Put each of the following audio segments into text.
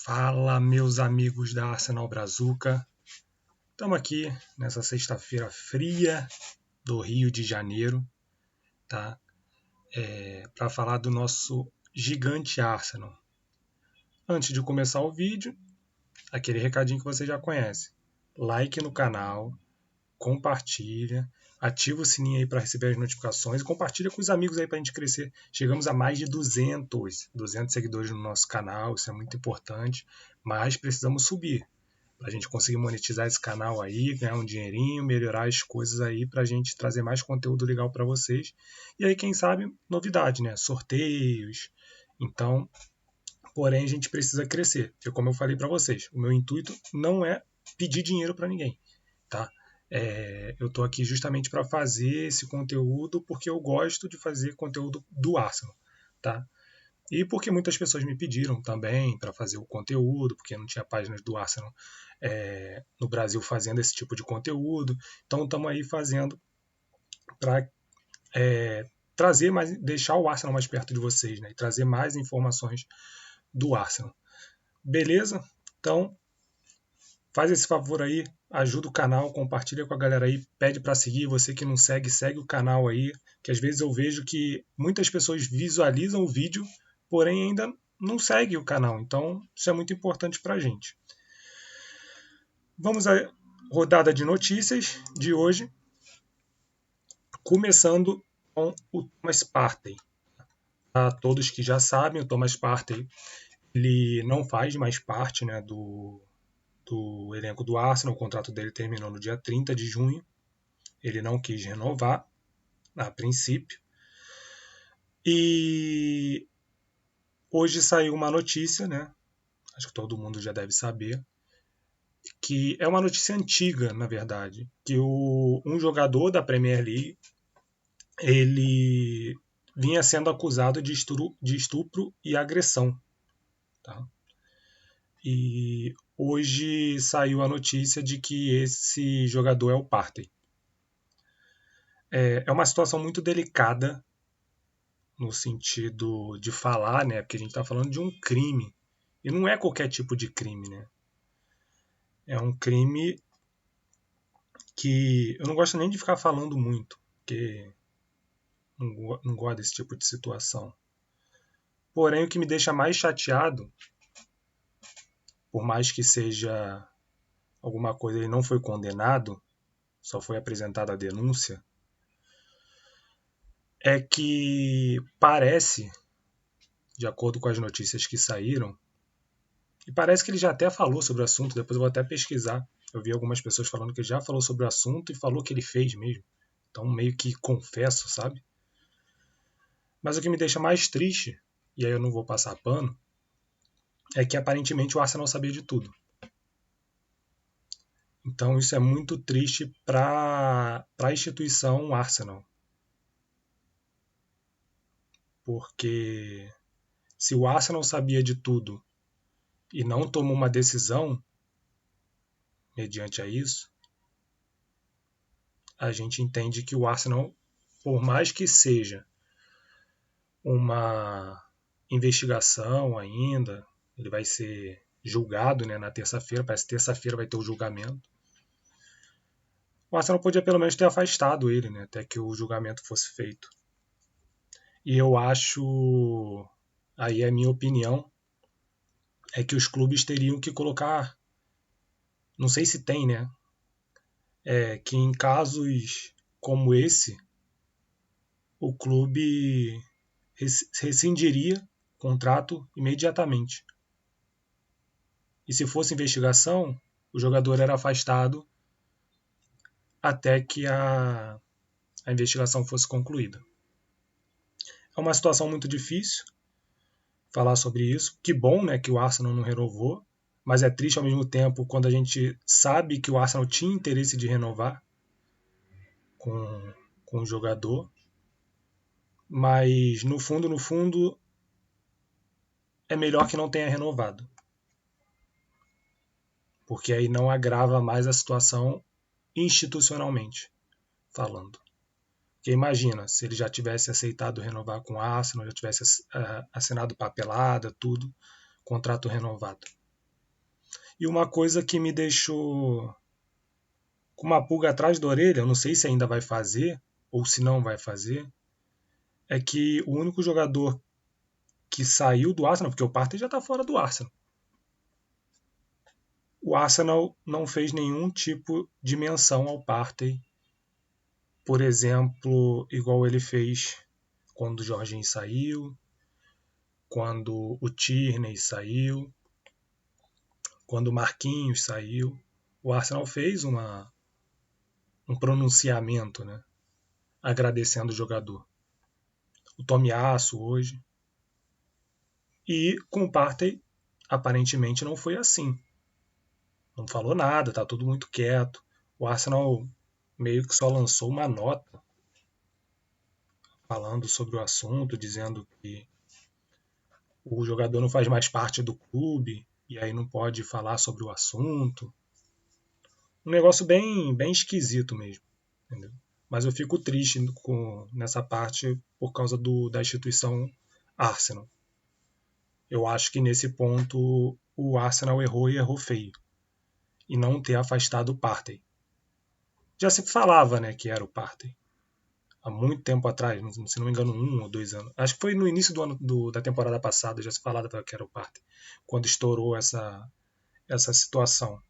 Fala, meus amigos da Arsenal Brazuca. Estamos aqui nessa sexta-feira fria do Rio de Janeiro, tá? Para falar do nosso gigante Arsenal. Antes de começar o vídeo, aquele recadinho que você já conhece. Like no canal, compartilha, ativa o sininho aí para receber as notificações e compartilha com os amigos aí para a gente crescer. Chegamos a mais de 200 seguidores no nosso canal, isso é muito importante, mas precisamos subir para a gente conseguir monetizar esse canal aí, ganhar um dinheirinho, melhorar as coisas aí para a gente trazer mais conteúdo legal para vocês. E aí, quem sabe, novidade, né? Sorteios. Então, porém, a gente precisa crescer, porque como eu falei para vocês, o meu intuito não é pedir dinheiro para ninguém, tá? Eu estou aqui justamente para fazer esse conteúdo porque eu gosto de fazer conteúdo do Arsenal, tá? E porque muitas pessoas me pediram também para fazer o conteúdo, porque não tinha páginas do Arsenal no Brasil fazendo esse tipo de conteúdo. Então estamos aí fazendo para trazer mais, deixar o Arsenal mais perto de vocês, né? E trazer mais informações do Arsenal. Beleza? Então faz esse favor aí, ajuda o canal, compartilha com a galera aí, pede para seguir, você que não segue, segue o canal aí, que às vezes eu vejo que muitas pessoas visualizam o vídeo, porém ainda não segue o canal, então isso é muito importante para a gente. Vamos à rodada de notícias de hoje, começando com o Thomas Partey. A todos que já sabem, o Thomas Partey ele não faz mais parte, né, do elenco do Arsenal. O contrato dele terminou no dia 30 de junho. Ele não quis renovar, a princípio. E hoje saiu uma notícia, né? Acho que todo mundo já deve saber, que é uma notícia antiga, na verdade, que um jogador da Premier League ele vinha sendo acusado de estupro e agressão. Tá? E hoje saiu a notícia de que esse jogador é o Partey. É uma situação muito delicada no sentido de falar, né? Porque a gente está falando de um crime. E não é qualquer tipo de crime, né? É um crime que eu não gosto nem de ficar falando muito, porque não gosto desse tipo de situação. Porém, o que me deixa mais chateado, por mais que seja alguma coisa, ele não foi condenado, só foi apresentada a denúncia, é que parece, de acordo com as notícias que saíram, e parece que ele já até falou sobre o assunto, depois eu vou até pesquisar. Eu vi algumas pessoas falando que ele já falou sobre o assunto e falou que ele fez mesmo. Então meio que confesso, sabe? Mas o que me deixa mais triste, e aí eu não vou passar pano, é que aparentemente o Arsenal sabia de tudo. Então isso é muito triste para a instituição Arsenal. Porque se o Arsenal sabia de tudo e não tomou uma decisão mediante a isso, a gente entende que o Arsenal, por mais que seja uma investigação ainda, ele vai ser julgado, né, na terça-feira, parece que terça-feira vai ter o julgamento. O Arsenal podia pelo menos ter afastado ele, né, até que o julgamento fosse feito. E eu acho, aí é a minha opinião, é que os clubes teriam que colocar, não sei se tem, né, que em casos como esse, o clube rescindiria o contrato imediatamente. E se fosse investigação, o jogador era afastado até que a investigação fosse concluída. É uma situação muito difícil falar sobre isso. Que bom, né, que o Arsenal não renovou, mas é triste ao mesmo tempo quando a gente sabe que o Arsenal tinha interesse de renovar com o jogador. Mas no fundo, é melhor que não tenha renovado. Porque aí não agrava mais a situação institucionalmente falando. Porque imagina, se ele já tivesse aceitado renovar com o Arsenal, já tivesse assinado papelada, tudo, contrato renovado. E uma coisa que me deixou com uma pulga atrás da orelha, eu não sei se ainda vai fazer ou se não vai fazer, é que o único jogador que saiu do Arsenal, porque o Partey já está fora do Arsenal, o Arsenal não fez nenhum tipo de menção ao Partey, por exemplo, igual ele fez quando o Jorginho saiu, quando o Tierney saiu, quando o Marquinhos saiu. O Arsenal fez um pronunciamento, né, agradecendo o jogador. O Tomiasso hoje. E com o Partey, aparentemente não foi assim. Não falou nada, tá tudo muito quieto. O Arsenal meio que só lançou uma nota falando sobre o assunto, dizendo que o jogador não faz mais parte do clube e aí não pode falar sobre o assunto. Um negócio bem esquisito mesmo, entendeu? Mas eu fico triste nessa parte por causa da instituição Arsenal. Eu acho que nesse ponto o Arsenal errou e errou feio. E não ter afastado o Partey. Já se falava, né, que era o Partey. Há muito tempo atrás, se não me engano, 1 ou 2 anos. Acho que foi no início da temporada passada, já se falava que era o Partey. Quando estourou essa situação.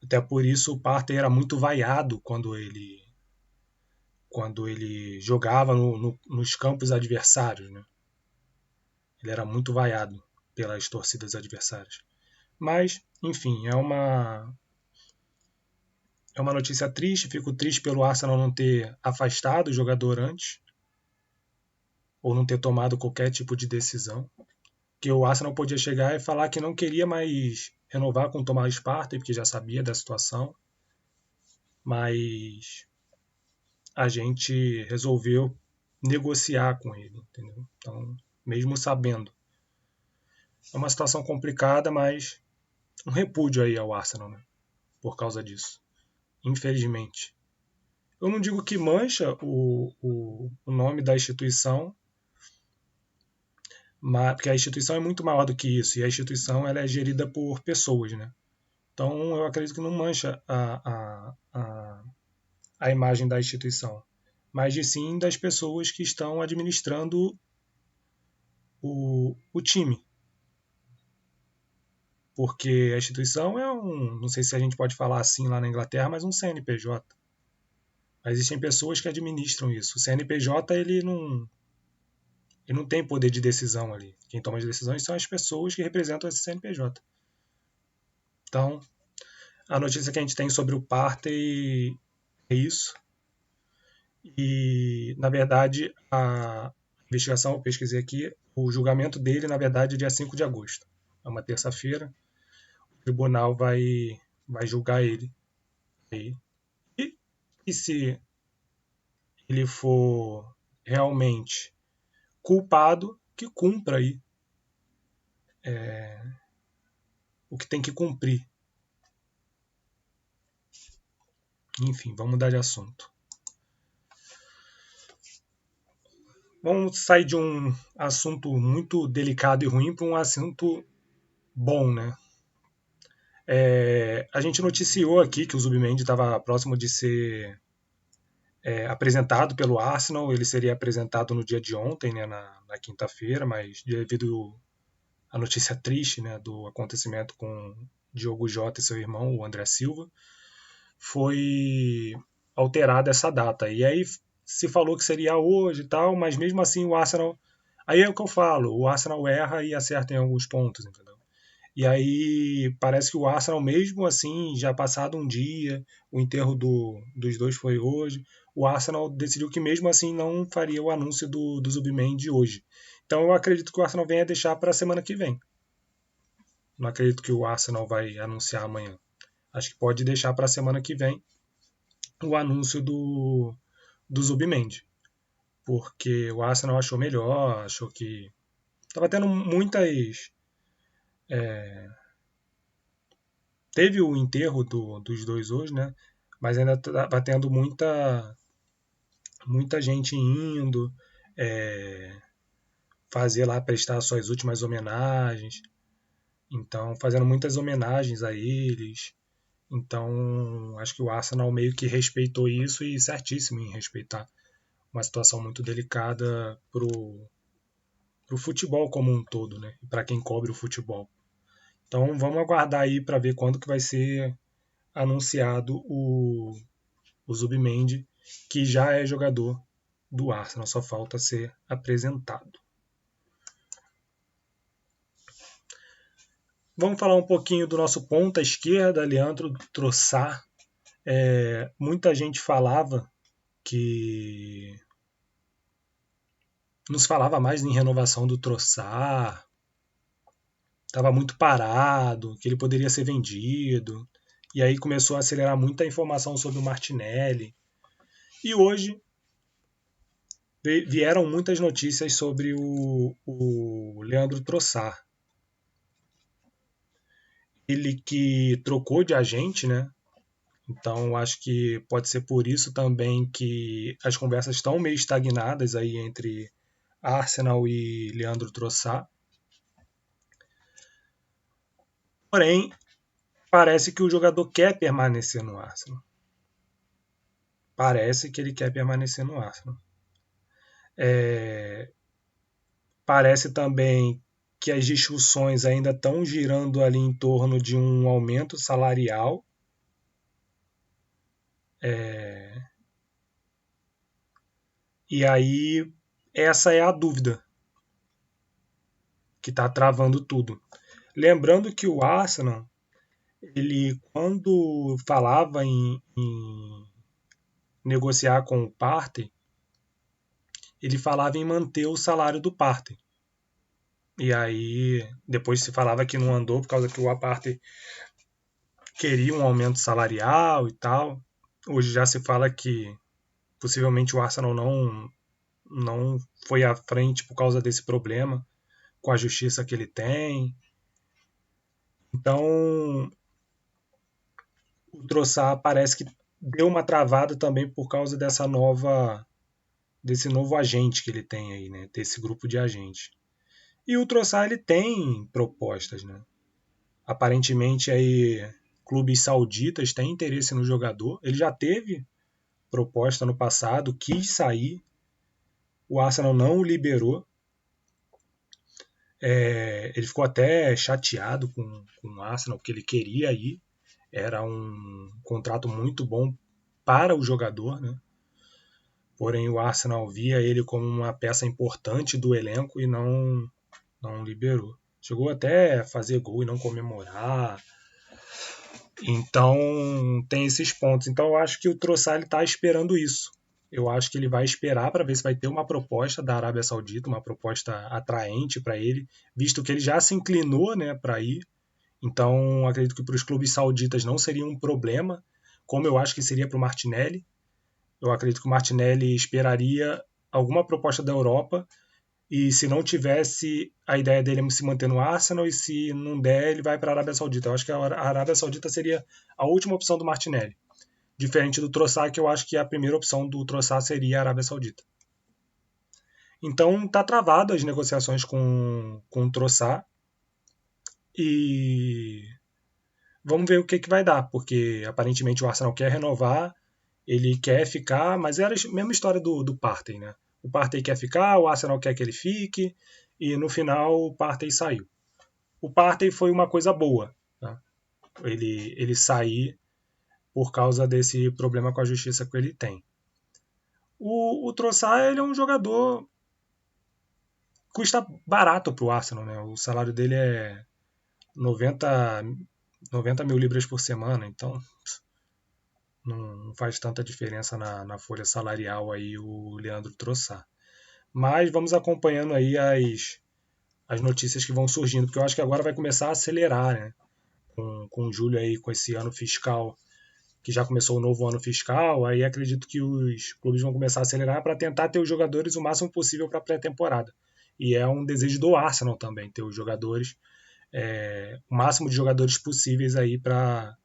Até por isso o Partey era muito vaiado quando ele jogava nos campos adversários, né? Ele era muito vaiado pelas torcidas adversárias. Mas, enfim, é uma notícia triste. Fico triste pelo Arsenal não ter afastado o jogador antes, ou não ter tomado qualquer tipo de decisão. Que o Arsenal podia chegar e falar que não queria mais renovar com o Thomas Partey, porque já sabia da situação. Mas a gente resolveu negociar com ele, entendeu? Então, mesmo sabendo. É uma situação complicada, mas um repúdio aí ao Arsenal, né? Por causa disso. Infelizmente. Eu não digo que mancha o nome da instituição, porque a instituição é muito maior do que isso, e a instituição ela é gerida por pessoas, né? Então eu acredito que não mancha a imagem da instituição, mas de sim das pessoas que estão administrando o time. Porque a instituição não sei se a gente pode falar assim lá na Inglaterra, mas um CNPJ. Mas existem pessoas que administram isso. O CNPJ ele não tem poder de decisão ali. Quem toma as decisões são as pessoas que representam esse CNPJ. Então, a notícia que a gente tem sobre o Partey é isso. E, na verdade, a investigação, eu pesquisei aqui, o julgamento dele, na verdade, é dia 5 de agosto. É uma terça-feira. O tribunal vai julgar ele. E, e se ele for realmente culpado, que cumpra aí o que tem que cumprir. Enfim, vamos mudar de assunto. Vamos sair de um assunto muito delicado e ruim para um assunto bom, né? A gente noticiou aqui que o Zubimendi estava próximo de ser apresentado pelo Arsenal. Ele seria apresentado no dia de ontem, né, na quinta-feira, mas devido à notícia triste, né, do acontecimento com Diogo Jota e seu irmão, o André Silva, foi alterada essa data. E aí se falou que seria hoje e tal, mas mesmo assim o Arsenal. Aí é o que eu falo, o Arsenal erra e acerta em alguns pontos, entendeu? E aí parece que o Arsenal, mesmo assim, já passado um dia, o enterro dos dois foi hoje, o Arsenal decidiu que mesmo assim não faria o anúncio do Zubimendi hoje. Então eu acredito que o Arsenal venha deixar para a semana que vem. Não acredito que o Arsenal vai anunciar amanhã. Acho que pode deixar para a semana que vem o anúncio do Zubimendi. Porque o Arsenal achou melhor, achou que estava tendo muitas. Teve o enterro dos dois hoje, né? Mas ainda estava tendo muita gente indo fazer lá, prestar suas últimas homenagens. Então, fazendo muitas homenagens a eles. Então, acho que o Arsenal meio que respeitou isso e certíssimo em respeitar uma situação muito delicada pro futebol como um todo, né? E para quem cobre o futebol. Então, vamos aguardar aí para ver quando que vai ser anunciado o Zubimendi, que já é jogador do Arsenal, só falta ser apresentado. Vamos falar um pouquinho do nosso ponta esquerda, Leandro Trossard. Muita gente falava que nos falava mais em renovação do Trossard, estava muito parado, que ele poderia ser vendido. E aí começou a acelerar muita informação sobre o Martinelli. E hoje vieram muitas notícias sobre o Leandro Trossard. Ele que trocou de agente, né? Então acho que pode ser por isso também que as conversas estão meio estagnadas aí entre Arsenal e Leandro Trossard. Porém, parece que o jogador quer permanecer no Arsenal. Parece que ele quer permanecer no Arsenal. Parece também que as discussões ainda estão girando ali em torno de um aumento salarial. E aí, essa é a dúvida que está travando tudo. Lembrando que o Arsenal, ele quando falava em negociar com o Partey, ele falava em manter o salário do Partey. E aí, depois se falava que não andou por causa que o Partey queria um aumento salarial e tal. Hoje já se fala que possivelmente o Arsenal não foi à frente por causa desse problema com a justiça que ele tem. Então, o Trossard parece que deu uma travada também por causa desse novo agente que ele tem aí, né? Desse grupo de agentes. E o Trossard ele tem propostas, né? Aparentemente aí clubes sauditas têm interesse no jogador. Ele já teve proposta no passado, quis sair, o Arsenal não o liberou. Ele ficou até chateado com o Arsenal, porque ele queria ir. Era um contrato muito bom para o jogador, né? Porém, o Arsenal via ele como uma peça importante do elenco e não liberou. Chegou até a fazer gol e não comemorar. Então, tem esses pontos. Então, eu acho que o Trossard está esperando isso. Eu acho que ele vai esperar para ver se vai ter uma proposta da Arábia Saudita, uma proposta atraente para ele, visto que ele já se inclinou, né, para ir. Então, acredito que para os clubes sauditas não seria um problema, como eu acho que seria para o Martinelli. Eu acredito que o Martinelli esperaria alguma proposta da Europa e se não tivesse, a ideia dele é se manter no Arsenal e se não der, ele vai para a Arábia Saudita. Eu acho que a Arábia Saudita seria a última opção do Martinelli. Diferente do Trossard, que eu acho que a primeira opção do Trossard seria a Arábia Saudita. Então tá travado as negociações com o Trossard e vamos ver o que vai dar, porque aparentemente o Arsenal quer renovar, ele quer ficar, mas era a mesma história do Partey, né? O Partey quer ficar, o Arsenal quer que ele fique, e no final o Partey saiu. O Partey foi uma coisa boa, tá? Ele sair por causa desse problema com a justiça que ele tem. O Trossard ele é um jogador custa barato para o Arsenal, né? O salário dele é 90 mil libras por semana, então não faz tanta diferença na folha salarial aí o Leandro Trossard. Mas vamos acompanhando aí as notícias que vão surgindo, porque eu acho que agora vai começar a acelerar, né? Com o julho aí, com esse ano fiscal, que já começou o novo ano fiscal, aí acredito que os clubes vão começar a acelerar para tentar ter os jogadores o máximo possível para a pré-temporada. E é um desejo do Arsenal também, ter os jogadores, o máximo de jogadores possíveis aí para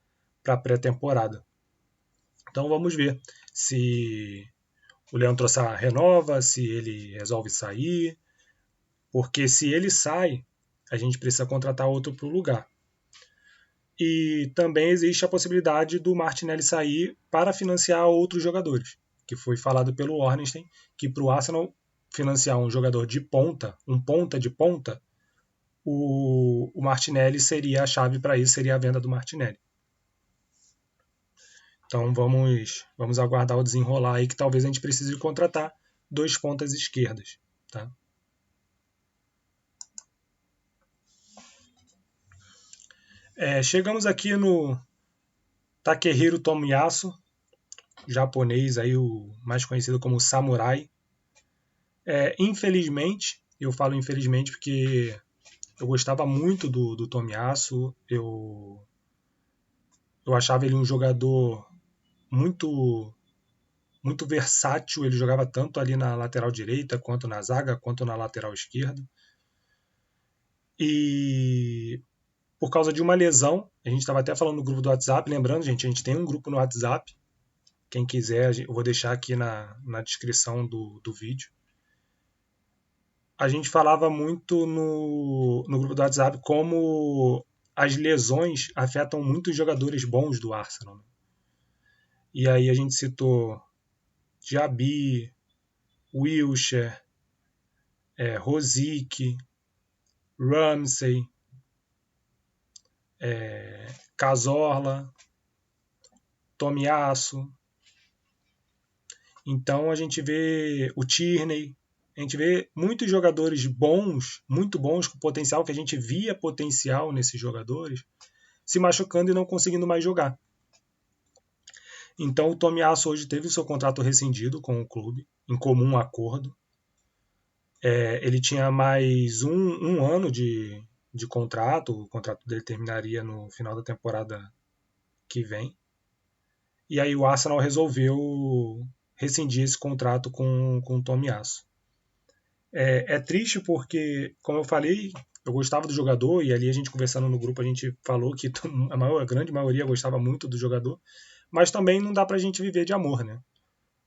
a pré-temporada. Então vamos ver se o Leandro Trossard renova, se ele resolve sair, porque se ele sai, a gente precisa contratar outro para o lugar. E também existe a possibilidade do Martinelli sair para financiar outros jogadores, que foi falado pelo Ornstein, que para o Arsenal financiar um jogador de ponta, um ponta de ponta, o Martinelli seria a chave para isso, seria a venda do Martinelli. Então vamos aguardar o desenrolar aí, que talvez a gente precise contratar 2 pontas esquerdas. Tá? Chegamos aqui no Takehiro Tomiyasu, japonês, aí, o mais conhecido como Samurai. Infelizmente, eu falo infelizmente porque eu gostava muito do Tomiyasu, eu achava ele um jogador muito muito versátil, ele jogava tanto ali na lateral direita, quanto na zaga, quanto na lateral esquerda. E por causa de uma lesão, a gente estava até falando no grupo do WhatsApp, lembrando, gente, a gente tem um grupo no WhatsApp, quem quiser, eu vou deixar aqui na descrição do vídeo. A gente falava muito no grupo do WhatsApp como as lesões afetam muitos jogadores bons do Arsenal. E aí a gente citou Diaby, Wilshere, Rosick, Ramsey, Cazorla, Tomiyasu. Então a gente vê o Tierney, a gente vê muitos jogadores bons, muito bons, com potencial, que a gente via potencial nesses jogadores, se machucando e não conseguindo mais jogar. Então o Tomiyasu hoje teve o seu contrato rescindido com o clube, em comum acordo. Ele tinha mais um ano de contrato, o contrato dele terminaria no final da temporada que vem. E aí o Arsenal resolveu rescindir esse contrato com o Tomiyasu. É triste porque, como eu falei, eu gostava do jogador, e ali a gente conversando no grupo, a gente falou que a grande maioria gostava muito do jogador, mas também não dá pra gente viver de amor, né?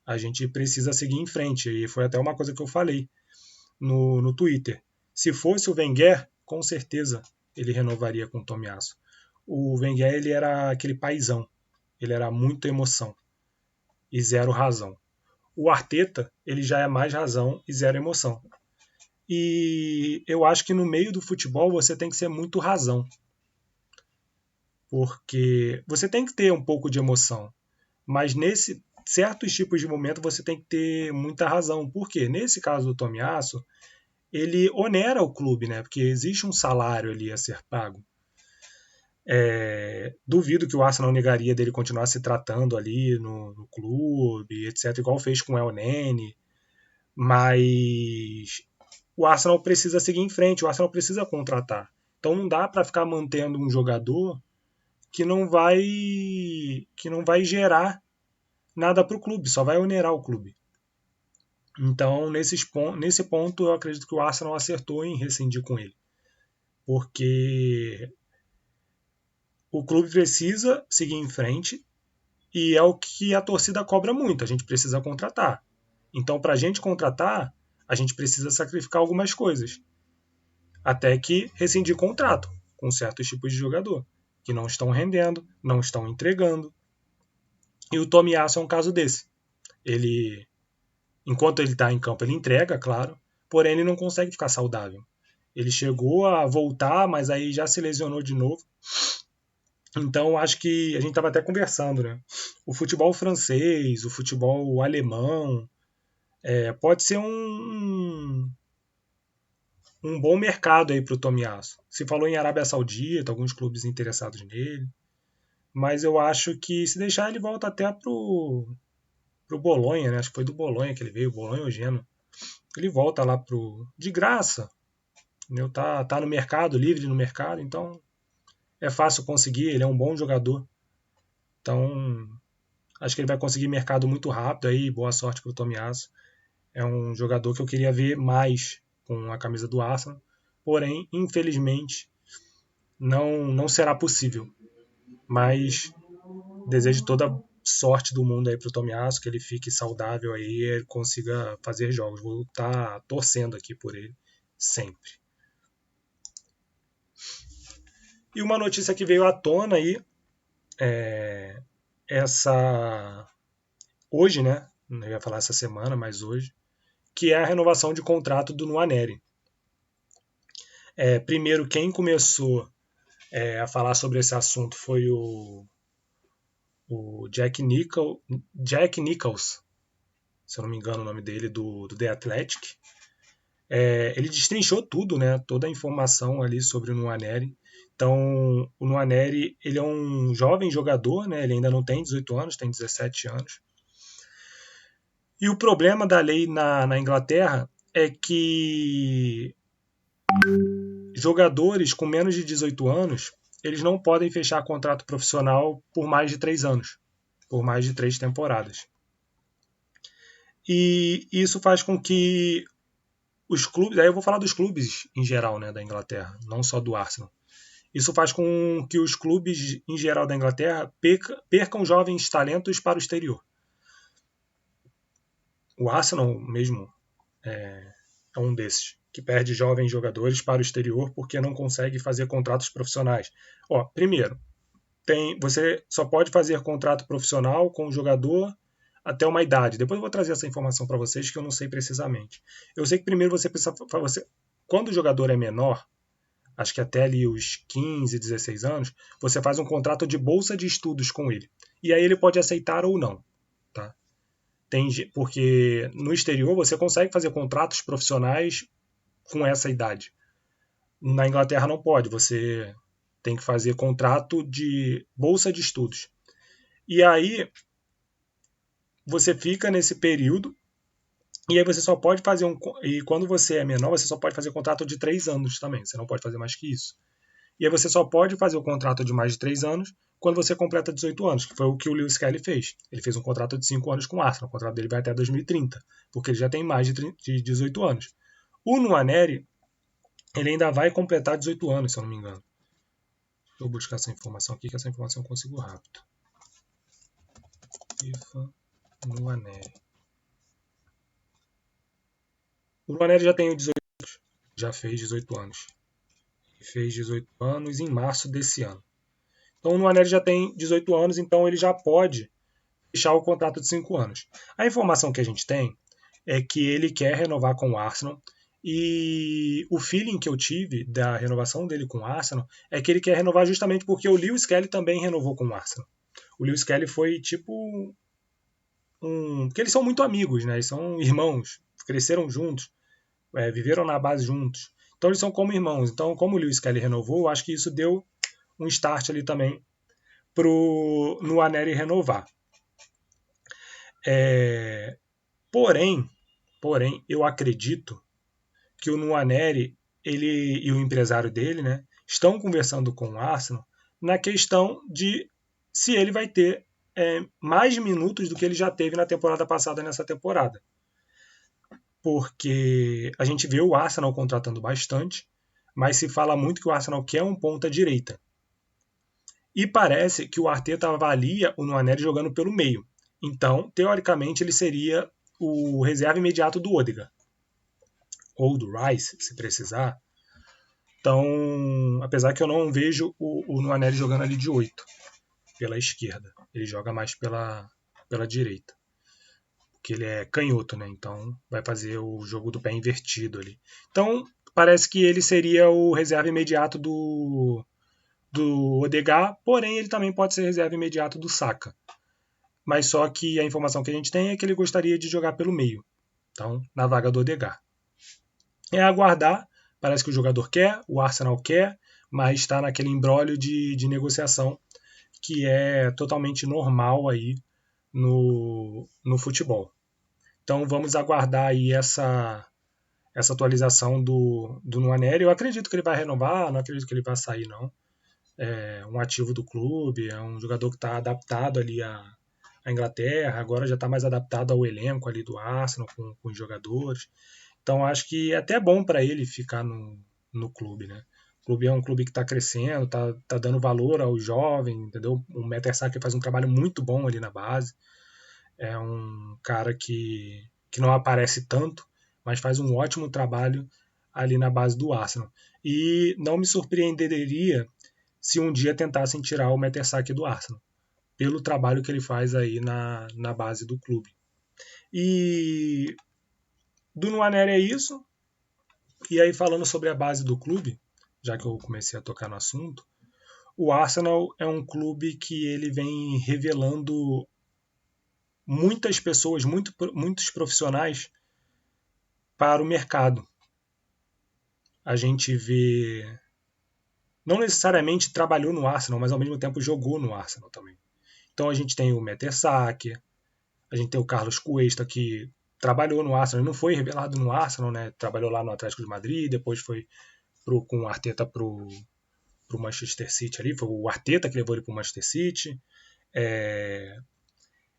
A gente precisa seguir em frente, e foi até uma coisa que eu falei no Twitter. Se fosse o Wenger, com certeza ele renovaria com o Tomiyasu. O Wenger, ele era aquele paizão, ele era muita emoção e zero razão. O Arteta, ele já é mais razão e zero emoção. E eu acho que no meio do futebol você tem que ser muito razão. Porque você tem que ter um pouco de emoção. Mas nesse certos tipos de momento você tem que ter muita razão. Por quê? Nesse caso do Tomiyasu, ele onera o clube, né? Porque existe um salário ali a ser pago. Duvido que o Arsenal negaria dele continuar se tratando ali no clube, etc., igual fez com o El Neni. Mas o Arsenal precisa seguir em frente, o Arsenal precisa contratar. Então não dá para ficar mantendo um jogador que não vai gerar nada para o clube, só vai onerar o clube. Então, nesse ponto, eu acredito que o Arsenal acertou em rescindir com ele. Porque o clube precisa seguir em frente e é o que a torcida cobra muito. A gente precisa contratar. Então, para a gente contratar, a gente precisa sacrificar algumas coisas. Até que rescindir contrato com certos tipos de jogador que não estão rendendo, não estão entregando. E o Tomiyasu é um caso desse. Ele, enquanto ele está em campo, ele entrega, claro, porém ele não consegue ficar saudável. Ele chegou a voltar, mas aí já se lesionou de novo. Então acho que a gente estava até conversando, né? O futebol francês, o futebol alemão, pode ser um bom mercado aí para o Tomiyasu. Se falou em Arábia Saudita, alguns clubes interessados nele, mas eu acho que se deixar ele volta até pro Bolonha, né? Acho que foi do Bolonha que ele veio, Bolonha ou Genoa. Ele volta lá de graça, entendeu? Tá no mercado, livre no mercado, então é fácil conseguir, ele é um bom jogador. Então, acho que ele vai conseguir mercado muito rápido aí, boa sorte pro Tomiyasu. É um jogador que eu queria ver mais com a camisa do Arsenal, porém, infelizmente, não será possível. Mas desejo toda sorte do mundo aí pro Tomiyasu, que ele fique saudável aí e ele consiga fazer jogos. Vou estar torcendo aqui por ele sempre. E uma notícia que veio à tona aí, hoje, né? Não ia falar essa semana, mas hoje, que é a renovação de contrato do Nwaneri. Primeiro, quem começou a falar sobre esse assunto foi o Jack Nichols, se eu não me engano o nome dele, do The Athletic. Ele destrinchou tudo, né? Toda a informação ali sobre o Nwaneri. Então, o Nwaneri, ele é um jovem jogador, né? Ele ainda não tem 18 anos, tem 17 anos. E o problema da lei na Inglaterra é que jogadores com menos de 18 anos, eles não podem fechar contrato profissional por mais de 3 anos, por mais de 3 temporadas. E isso faz com que os clubes, aí eu vou falar dos clubes em geral, né, da Inglaterra, não só do Arsenal. Isso faz com que os clubes em geral da Inglaterra percam jovens talentos para o exterior. O Arsenal mesmo é um desses, que perde jovens jogadores para o exterior porque não consegue fazer contratos profissionais. Primeiro, você só pode fazer contrato profissional com o jogador até uma idade. Depois eu vou trazer essa informação para vocês que eu não sei precisamente. Eu sei que primeiro você precisa... Quando o jogador é menor, acho que até ali os 15, 16 anos, você faz um contrato de bolsa de estudos com ele. E aí ele pode aceitar ou não. Tá? Porque no exterior você consegue fazer contratos profissionais com essa idade. Na Inglaterra não pode, você tem que fazer contrato de bolsa de estudos. E aí você fica nesse período e aí você só pode fazer e quando você é menor, você só pode fazer contrato de 3 anos também, você não pode fazer mais que isso. E aí você só pode fazer o contrato de mais de 3 anos quando você completa 18 anos, que foi o que o Lewis Kelly fez. Ele fez um contrato de 5 anos com o Arsenal, o contrato dele vai até 2030, porque ele já tem mais de 18 anos. O Nwaneri, ele ainda vai completar 18 anos, se eu não me engano. Deixa eu buscar essa informação aqui, que essa informação eu consigo rápido. FIFA Nwaneri. O Nwaneri já tem 18 anos, já fez 18 anos. Fez 18 anos em março desse ano. Então o Nwaneri já tem 18 anos, então ele já pode fechar o contrato de 5 anos. A informação que a gente tem é que ele quer renovar com o Arsenal e o feeling que eu tive da renovação dele com o Arsenal é que ele quer renovar justamente porque o Lewis Kelly também renovou com o Arsenal. O Lewis Kelly foi tipo porque eles são muito amigos, né? Eles são irmãos, cresceram juntos, viveram na base juntos. Então eles são como irmãos. Então, como o Lewis Kelly renovou, eu acho que isso deu um start ali também pro Nwaneri renovar. Porém, eu acredito que o Nwaneri, ele e o empresário dele, né, estão conversando com o Arsenal na questão de se ele vai ter mais minutos do que ele já teve na temporada passada nessa temporada. Porque a gente vê o Arsenal contratando bastante, mas se fala muito que o Arsenal quer um ponta-direita. E parece que o Arteta avalia o Nwaneri jogando pelo meio. Então, teoricamente, ele seria o reserva imediato do Odegaard. Ou do Rice, se precisar. Então, apesar que eu não vejo o Nwaneri jogando ali de 8, pela esquerda. Ele joga mais pela direita. Porque ele é canhoto, né? Então, vai fazer o jogo do pé invertido ali. Então, parece que ele seria o reserva imediato do Odegaard, porém ele também pode ser reserva imediato do Saka. Mas só que a informação que a gente tem é que ele gostaria de jogar pelo meio, então na vaga do Odegaard. É aguardar, parece que o jogador quer, o Arsenal quer, mas está naquele imbróglio de negociação que é totalmente normal aí no futebol. Então vamos aguardar aí essa atualização do Nwaneri. Eu acredito que ele vai renovar, não acredito que ele vai sair não. É um ativo do clube, é um jogador que está adaptado ali à Inglaterra, agora já está mais adaptado ao elenco ali do Arsenal com os jogadores. Então acho que é até bom para ele ficar no clube, né? O clube é um clube que está crescendo, tá dando valor aos jovens, entendeu? O Mertesacker faz um trabalho muito bom ali na base. É um cara que não aparece tanto, mas faz um ótimo trabalho ali na base do Arsenal. E não me surpreenderia se um dia tentassem tirar o Mertesacker do Arsenal, pelo trabalho que ele faz aí na base do clube. E do Nwaneri é isso. E aí, falando sobre a base do clube, já que eu comecei a tocar no assunto, o Arsenal é um clube que ele vem revelando muitas pessoas, muitos profissionais para o mercado. A gente vê, não necessariamente trabalhou no Arsenal, mas ao mesmo tempo jogou no Arsenal também. Então a gente tem o Mertesacker, a gente tem o Carlos Cuesta, que trabalhou no Arsenal, não foi revelado no Arsenal, né? Trabalhou lá no Atlético de Madrid, depois foi com o Arteta pro Manchester City ali, foi o Arteta que levou ele pro Manchester City.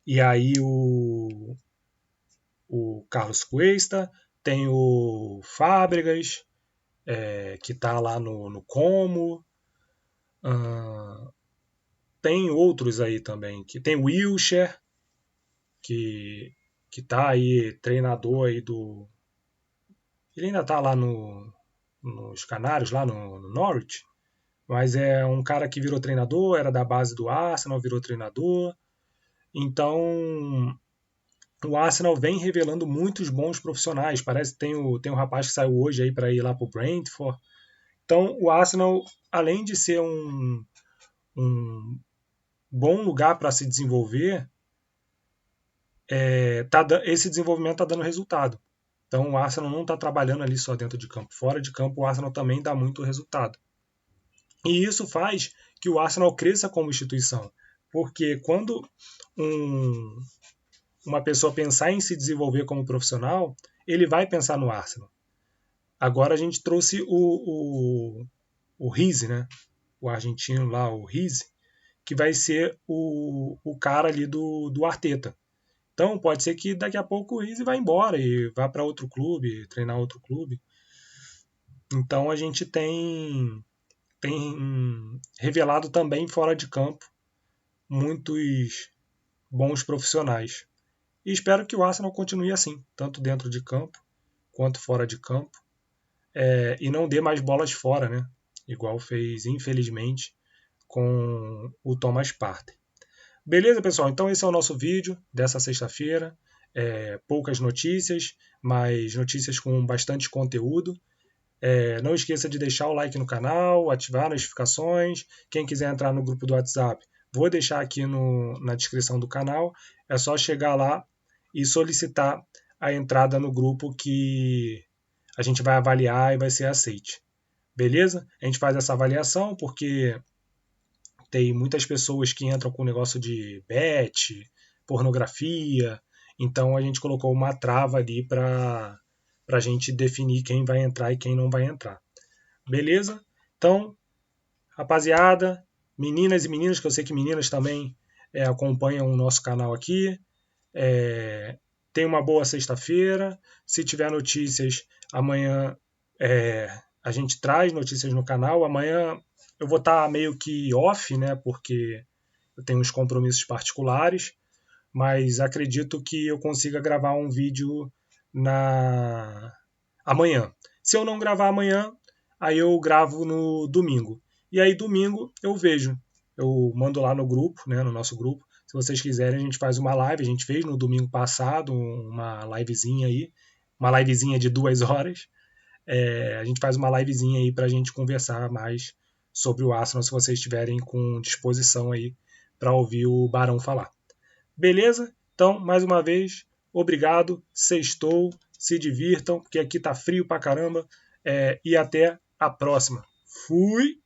E aí o Carlos Cuesta, tem o Fábregas, que está lá no Como. Tem outros aí também, que tem o Wilshere, que tá aí, treinador aí do... Ele ainda tá lá nos Canários, lá no Norwich, mas é um cara que virou treinador, era da base do Arsenal, virou treinador. Então, o Arsenal vem revelando muitos bons profissionais. Parece que tem um rapaz que saiu hoje aí para ir lá para o Brentford. Então, o Arsenal, além de ser um bom lugar para se desenvolver, esse desenvolvimento está dando resultado. Então, o Arsenal não está trabalhando ali só dentro de campo. Fora de campo, o Arsenal também dá muito resultado. E isso faz que o Arsenal cresça como instituição. Porque quando uma pessoa pensar em se desenvolver como profissional, ele vai pensar no Arsenal. Agora a gente trouxe o Rize, né? O argentino lá, o Rize, que vai ser o cara ali do Arteta. Então pode ser que daqui a pouco o Rize vá embora e vá para outro clube, treinar outro clube. Então a gente tem revelado também fora de campo muitos bons profissionais. E espero que o Arsenal continue assim, tanto dentro de campo quanto fora de campo, e não dê mais bolas fora, né? Igual fez, infelizmente, com o Thomas Partey. Beleza, pessoal? Então esse é o nosso vídeo dessa sexta-feira. Poucas notícias, mas notícias com bastante conteúdo. Não esqueça de deixar o like no canal, ativar as notificações. Quem quiser entrar no grupo do WhatsApp, vou deixar aqui na descrição do canal. É só chegar lá e solicitar a entrada no grupo que a gente vai avaliar e vai ser aceite. Beleza? A gente faz essa avaliação porque tem muitas pessoas que entram com negócio de bet, pornografia. Então a gente colocou uma trava ali para a gente definir quem vai entrar e quem não vai entrar. Beleza? Então, rapaziada, meninas e meninos, que eu sei que meninas também acompanham o nosso canal aqui. Tenha uma boa sexta-feira. Se tiver notícias, amanhã a gente traz notícias no canal. Amanhã eu vou estar meio que off, né? Porque eu tenho uns compromissos particulares. Mas acredito que eu consiga gravar um vídeo amanhã. Se eu não gravar amanhã, aí eu gravo no domingo. E aí domingo eu vejo. Eu mando lá no grupo, né, no nosso grupo. Se vocês quiserem, a gente faz uma live. A gente fez no domingo passado uma livezinha aí. Uma livezinha de 2 horas. A gente faz uma livezinha aí para a gente conversar mais sobre o Arsenal, se vocês estiverem com disposição aí para ouvir o Barão falar. Beleza? Então, mais uma vez, obrigado, sextou, se divirtam, porque aqui tá frio pra caramba, e até a próxima. Fui!